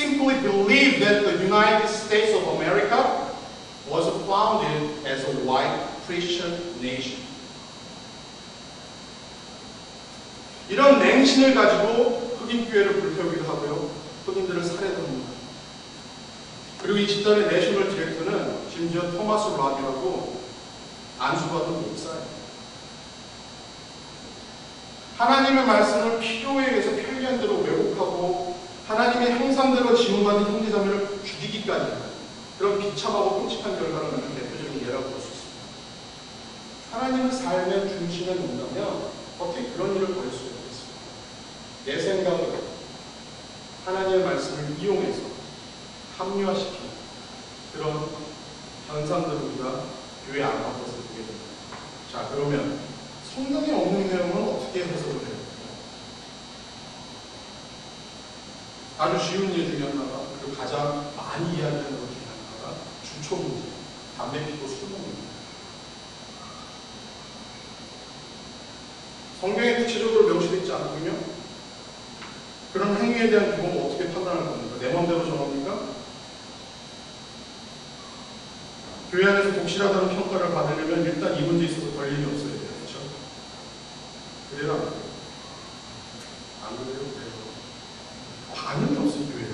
simply believed that the United States of America was founded as a white Christian nation. 이런 맹신을 가지고 흑인 교회를 불태우기도 하고요. 흑인들을 살해도 합니다. 그리고 이 집단의 내셔널 디렉터는 심지어 토마스 락이라고 안수받은 목사예요. 하나님의 말씀을 필요에 의해서 편리한 대로 왜곡하고 하나님의 형상대로 지음받은 형제자매를 죽이기까지 하는 그런 비참하고 끔찍한 결과를 낳는 대표적인 예라고 볼 수 있습니다. 하나님의 삶의 중심에 놓는다면 어떻게 그런 일을 벌일 수가 있겠습니까? 내 생각으로 하나님의 말씀을 이용해서 합리화시키는 그런 현상들을 우리가 교회 안팎에서 보게 됩니다. 자, 그러면 성경에 없는 내용은 어떻게 해석을 해요? 아주 쉬운 예 중에 하나가, 그리고 가장 많이 이야기하는 것 중에 하나가 주초 문제, 담배 피고 술 먹는 성경에 구체적으로 명시되어 있지 않군요. 그런 행위에 대한 규모는 어떻게 판단할 겁니까? 내 마음대로 정합니까? 교회 안에서 독실하다는 평가를 받으려면 일단 이 문제에 있어서 걸림이 없어야 돼요. 그렇죠? 그래요? 안 그래요? 그래요? 반응이 없어요, 교회에.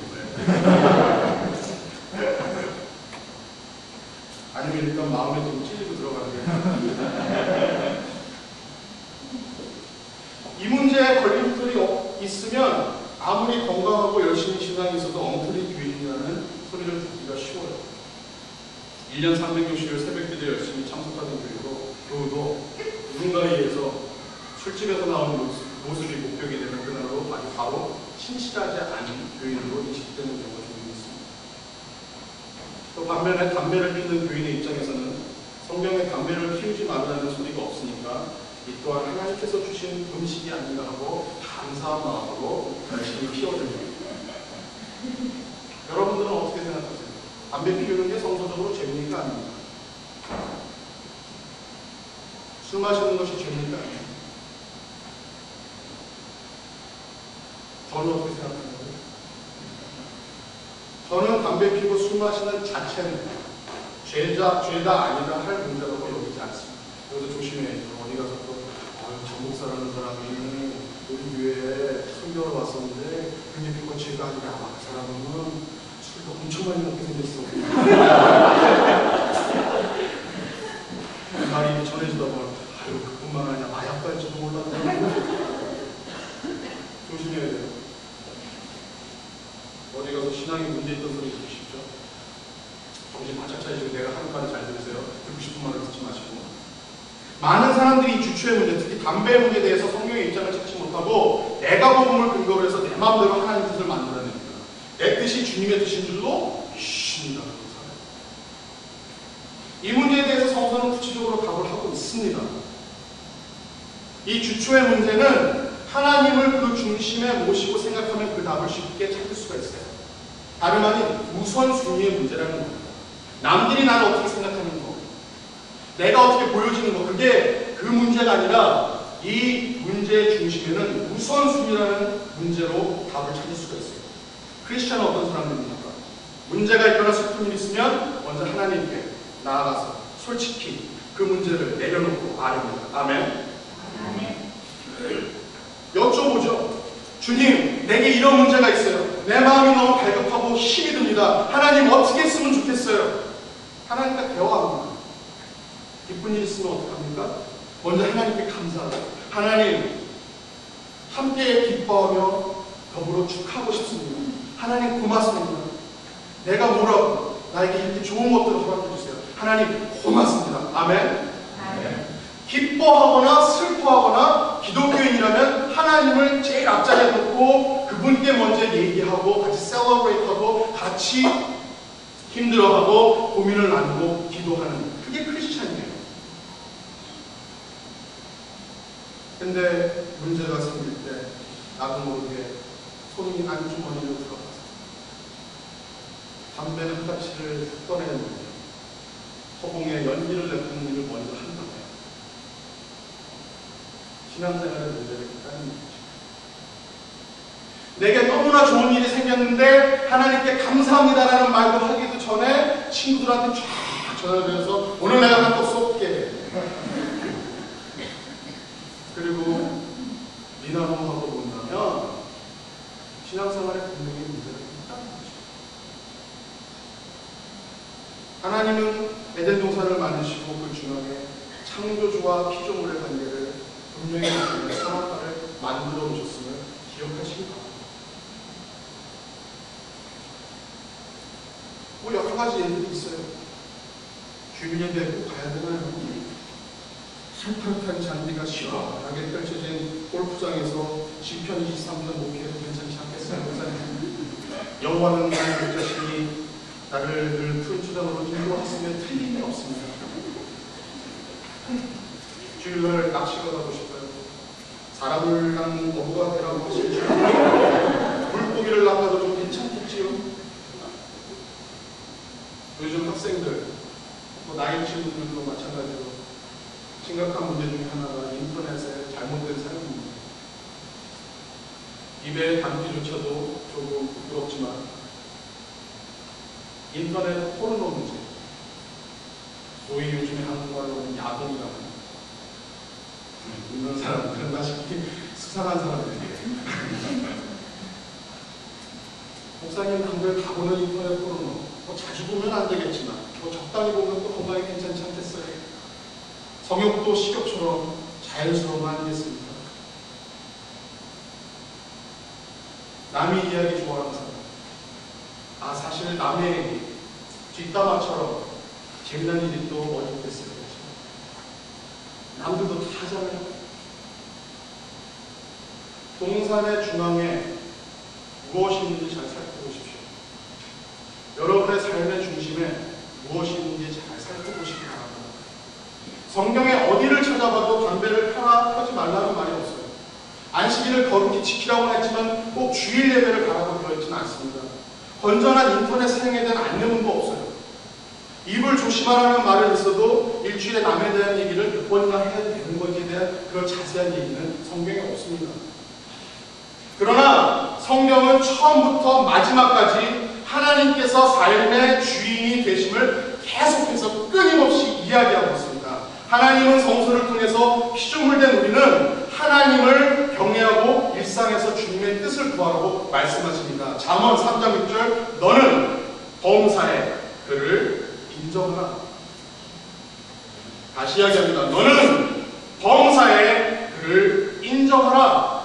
아니면 일단 마음에 좀 찔리고 들어가는 게. 이 문제에 걸림돌이 있으면 아무리 건강하고 열심히 신앙이 있어도 엉터리 교인이라는 소리를 듣기가 쉬워요. 1년 360일 새벽기도에 열심히 참석하는 교우도 누군가에 의해서 술집에서 나오는 모습이 목격이 되면 그날로 바로 신실하지 않은 교인으로 인식되는 경우가 종종 있습니다. 또 반면에 담배를 피우는 교인의 입장에서는 성경에 담배를 피우지 말라는 소리가 없으니까 이 또한 하나님께서 주신 음식이 아닌가 하고 감사한 마음으로 열심히 피워줍니다. 여러분들은 어떻게 생각하세요? 담배 피우는 게 성서적으로 죄입니까? 아닙니까? 술 마시는 것이 죄입니까? 아닙니까? 저는 어떻게 생각하냐고요? 저는 담배 피우고 술 마시는 자체는 죄다 아니다 할 문제라고 여기지 않습니다. 여기서 조심해야죠. 어디 가서 또 전목사라는 사람이 우리 교회에 설교를 왔었는데 굉장히 비꼬치가 아니라 아마 그 사람은 술도 엄청 많이 먹게 생겼어. 그 말이 전해지다 보면 아유 그뿐만 아니라 마약도 할지도 몰랐다고. 조심해야 돼요. 어디 가서 신앙에 문제 있던 소리 들으십시오. 정신 바짝 차리시고 내가 하는 말을 잘 들으세요. 듣고 싶은 말을 듣지 마시고. 많은 사람들이 주초의 문제, 특히 담배 문제에 대해서 성경의 입장을 찾지 못하고 내가 복음을 근거로 해서 내 마음대로 하나님 뜻을 만들어냅니다. 내 뜻이 주님의 뜻인 줄로 믿습니다. 이 문제에 대해서 성서는 구체적으로 답을 하고 있습니다. 이 주초의 문제는 하나님을 그 중심에 모시고 생각하면 그 답을 쉽게 찾을 수가 있어요. 다름 아닌 우선순위의 문제라는 겁니다. 남들이 나를 어떻게 생각하는 거, 내가 어떻게 보여지는 거, 그게 그 문제가 아니라 이 문제의 중심에는 우선순위라는 문제로 답을 찾을 수가 있어요. 크리스천은 어떤 사람들입니까? 문제가 있거나 슬픈 일이 있으면 먼저 하나님께 나아가서 솔직히 그 문제를 내려놓고 아뢰니다. 아멘. 여쭤보죠. 주님, 내게 이런 문제가 있어요. 내 마음이 너무 갈급하고 힘이 듭니다. 하나님 어떻게 했으면 좋겠어요? 하나님과 대화합니다. 기쁜 일 있으면 어떡합니까? 먼저 하나님께 감사하고 하나님 함께 기뻐하며 더불어 축하하고 싶습니다. 하나님 고맙습니다. 내가 뭐라고 나에게 이렇게 좋은 것들을 허락해 주세요. 하나님 고맙습니다. 아멘. 기뻐하거나 슬퍼하거나 기독교인이라면 하나님을 제일 앞자리에 놓고 그분께 먼저 얘기하고 같이 셀러브레이트하고 같이 힘들어하고 고민을 나누고 기도하는 그게 크리스찬이에요. 근데 문제가 생길 때 나도 모르게 손이 안주머니로 들어가서 담배 한 가지를 꺼내는 거예요. 허공에 연기를 내뿜는 일을 먼저 한다고요. 신앙생활의 문제를 따는 거죠. 내게 너무나 좋은 일이 생겼는데 하나님께 감사합니다라는 말도 하기도 전에 친구들한테 쫙 전화를 해서 오늘 내가 한 거 쏠게. 그리고 미나노하고 본다면 신앙생활에 분명히 문제가 있다는 거죠. 하나님은 에덴 동산을 만드시고 그 중앙에 창조주와 피조물의 관계를 분명히 선악과를 만들어 오셨음을 기억하시기 바랍니다. 뭐 여러 가지 예들이 있어요. 주일인데 꼭 가야 되나요? 실타탄 잔디가 시원하게 펼쳐진 골프장에서 시편 23편 목회해도 괜찮지 않겠어요? 여호와는 나의 목자시니 나를 늘 푸른 수장으로 인도하시면 틀림이 없습니다. 주일날 낚시가 가고 싶어요. 사람을랑 어부가 되라고 하실 줄 물고기를 낚아도 좀 괜찮겠지요? 요즘 학생들, 또 나이 친구들도 마찬가지로 심각한 문제 중에 하나가 인터넷의 잘못된 사용입니다. 입에 담기조차도 조금 부끄럽지만 인터넷 포르노 문제, 소위 요즘에 한국말로는 야동이라고 합니다. 이런 사람들은 마치 수상한 사람들이에요. 목사님 한글 가보는 인터넷 포르노 뭐 자주 보면 안 되겠지만 뭐 적당히 보면 또 건강에 괜찮지 않겠어요? 성욕도 식욕처럼 자연스러운 거 아니겠습니까? 남의 이야기 좋아하는 사람, 사실 남의 얘기 뒷담화처럼 재미난 일이 또 어디 있겠어요? 남들도 다 하잖아요. 동산의 중앙에 무엇이 있는지 잘 살펴보십시오. 여러분의 삶의 중심에 무엇이 있는지 잘 살펴보시기 바랍니다. 성경에 어디를 찾아봐도 담배를 펴지 말라는 말이 없어요. 안식일을 거룩히 지키라고 했지만 꼭 주일 예배를 가라고 되어 있지는 않습니다. 건전한 인터넷 사용에 대한 안내문도 없어요. 입을 조심하라는 말은 있어도 일주일에 남에 대한 얘기를 몇 번이나 해야 되는 건지에 대한 그런 자세한 얘기는 성경에 없습니다. 그러나 성경은 처음부터 마지막까지 하나님께서 삶의 주인이 되심을 계속해서 끊임없이 이야기하고 있습니다. 하나님은 성소를 통해서 피조물된 우리는 하나님을 경외하고 일상에서 주님의 뜻을 구하라고 말씀하십니다. 잠언 3장 6절 너는 범사에 그를 인정하라. 다시 이야기합니다. 너는 범사에 그를 인정하라.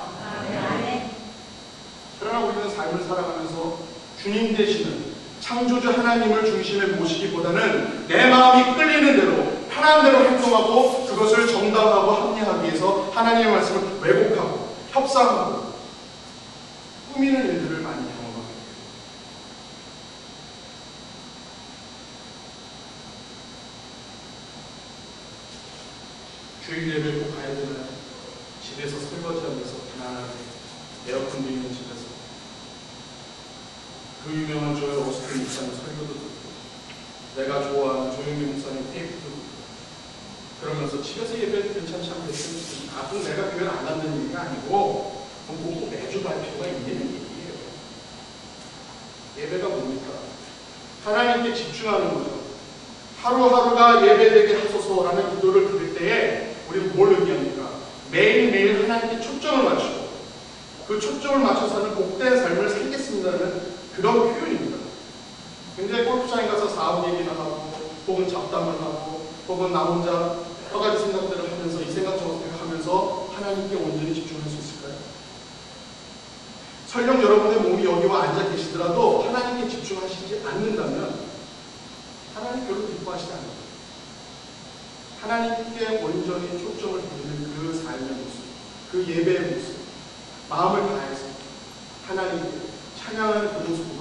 그러나 우리는 삶을 살아가면서 주님 되시는 창조주 하나님을 중심에 모시기보다는 내 마음이 끌리는 대로 편한 대로 행동하고 그것을 정당하고 합리하기 위해서 하나님의 말씀을 왜곡하고 협상하고 꾸미는 일들을 많이 경험합니다. 주일 예배 꼭 가야 되나요? 집에서 설거지하면서 편안하게 에어컨도 있는 집에서 그 유명한 조엘 오스틴 목사님 설교도 듣고 내가 좋아하는 조용기 목사님 테이프도 듣고 그러면서 집에서 예배도 괜찮지 않겠습니까? 꼭 내가 교회를 안 한다는 얘기가 아니고 꼭 매주 갈 필요가 있는 얘기예요. 예배가 뭡니까? 하나님께 집중하는 거죠. 하루하루가 예배되게 하소서라는 기도를 드릴 때에 우리는 뭘 의미합니까? 매일매일 하나님께 초점을 맞추고 그 초점을 맞춰서는 복된 삶을 살겠습니다는 그런 표현입니다. 굉장히 골프장에 가서 사업 얘기나 하고 혹은 잡담을 하고 혹은 나 혼자 여러 가지 생각들을 하면서 이 생각 저것 생각하면서 하나님께 온전히 집중할 수 있을까요? 설령 여러분의 몸이 여기와 앉아 계시더라도 하나님께 집중하시지 않는다면 하나님 별로 기뻐하시지 않아요. 하나님께 온전히 초점을 돌리는 그 삶의 모습, 그 예배의 모습, 마음을 다해서 하나님께 찬양하는 그 모습을